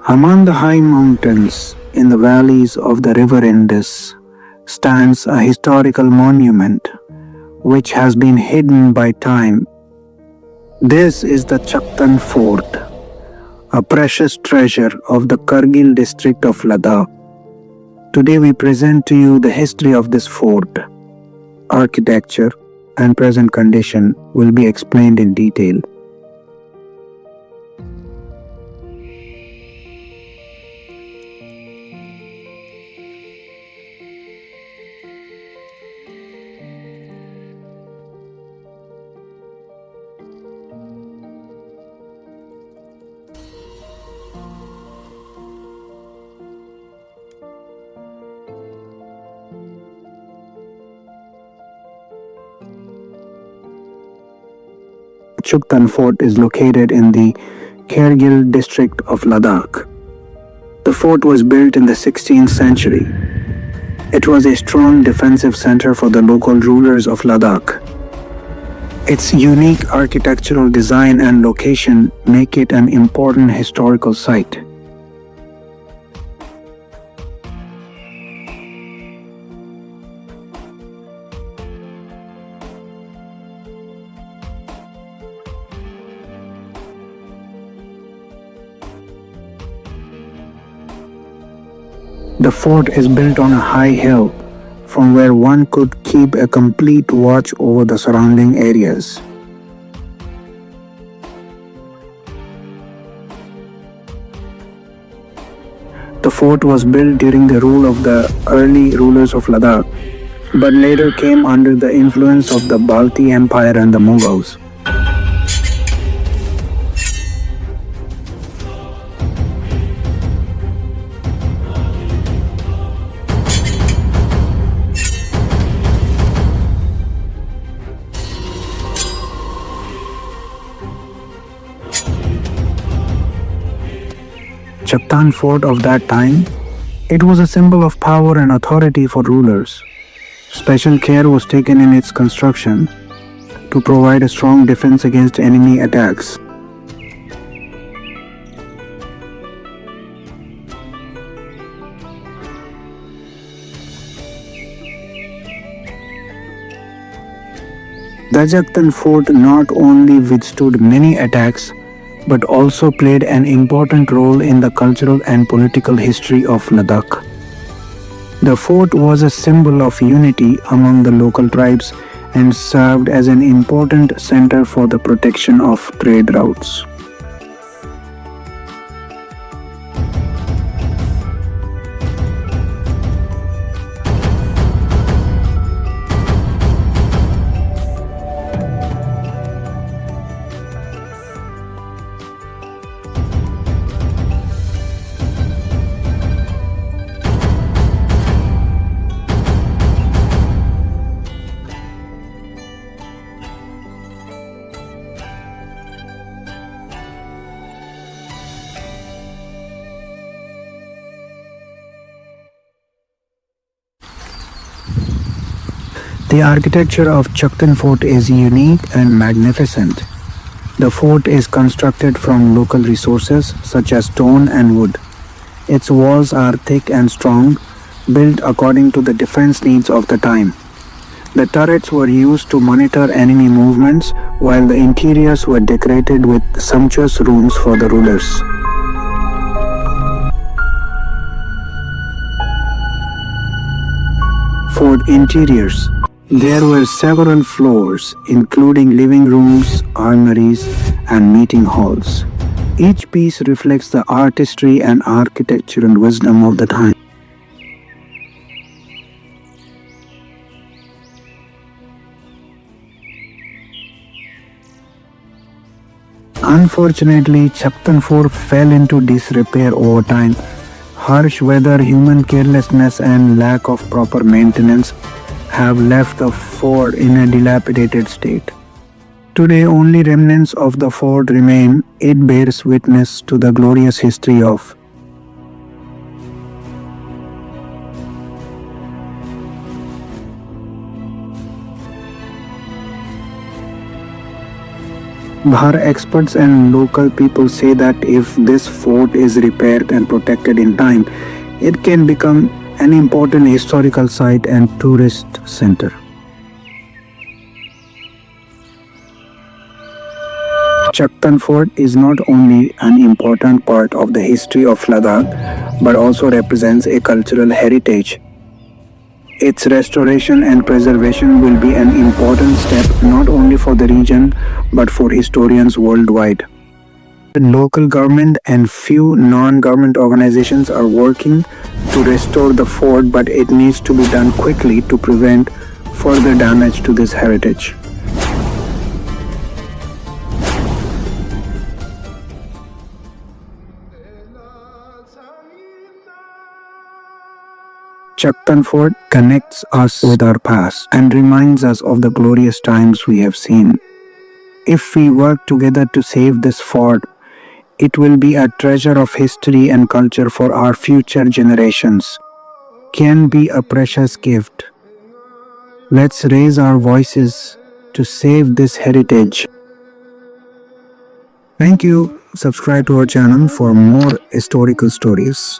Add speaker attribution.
Speaker 1: Among the high mountains in the valleys of the river Indus stands a historical monument which has been hidden by time. This is the Chiktan Fort, a precious treasure of the Kargil district of Ladakh. Today we present to you the history of this fort. Architecture and present condition will be explained in detail. Chiktan Fort is located in the Kargil district of Ladakh. The fort was built in the 16th century. It was a strong defensive center for the local rulers of Ladakh. Its unique architectural design and location make it an important historical site. The fort is built on a high hill from where one could keep a complete watch over the surrounding areas. The fort was built during the rule of the early rulers of Ladakh, but later came under the influence of the Balti Empire and the Mughals. Chiktan Fort of that time, it was a symbol of power and authority for rulers. Special care was taken in its construction to provide a strong defense against enemy attacks. The Chiktan Fort not only withstood many attacks but also played an important role in the cultural and political history of Ladakh. The fort was a symbol of unity among the local tribes and served as an important center for the protection of trade routes. The architecture of Chiktan Fort is unique and magnificent. The fort is constructed from local resources such as stone and wood. Its walls are thick and strong, built according to the defense needs of the time. The turrets were used to monitor enemy movements, while the interiors were decorated with sumptuous rooms for the rulers. Fort interiors. There were several floors, including living rooms, armories, and meeting halls. Each piece reflects the artistry and architectural wisdom of the time. Unfortunately, Chiktan Fort fell into disrepair over time. Harsh weather, human carelessness, and lack of proper maintenance have left the fort in a dilapidated state. Today, only remnants of the fort remain. It bears witness to the glorious history of Bhar experts and local people say that if this fort is repaired and protected in time, it can become an important historical site and tourist center. Chiktan Fort is not only an important part of the history of Ladakh but also represents a cultural heritage. Its restoration and preservation will be an important step not only for the region but for historians worldwide. The local government and few non-government organizations are working to restore the fort, but it needs to be done quickly to prevent further damage to this heritage. Chiktan Fort connects us with our past and reminds us of the glorious times we have seen. If we work together to save this fort, it will be a treasure of history and culture for our future generations. Can be a precious gift. Let's raise our voices to save this heritage. Thank you. Subscribe to our channel for more historical stories.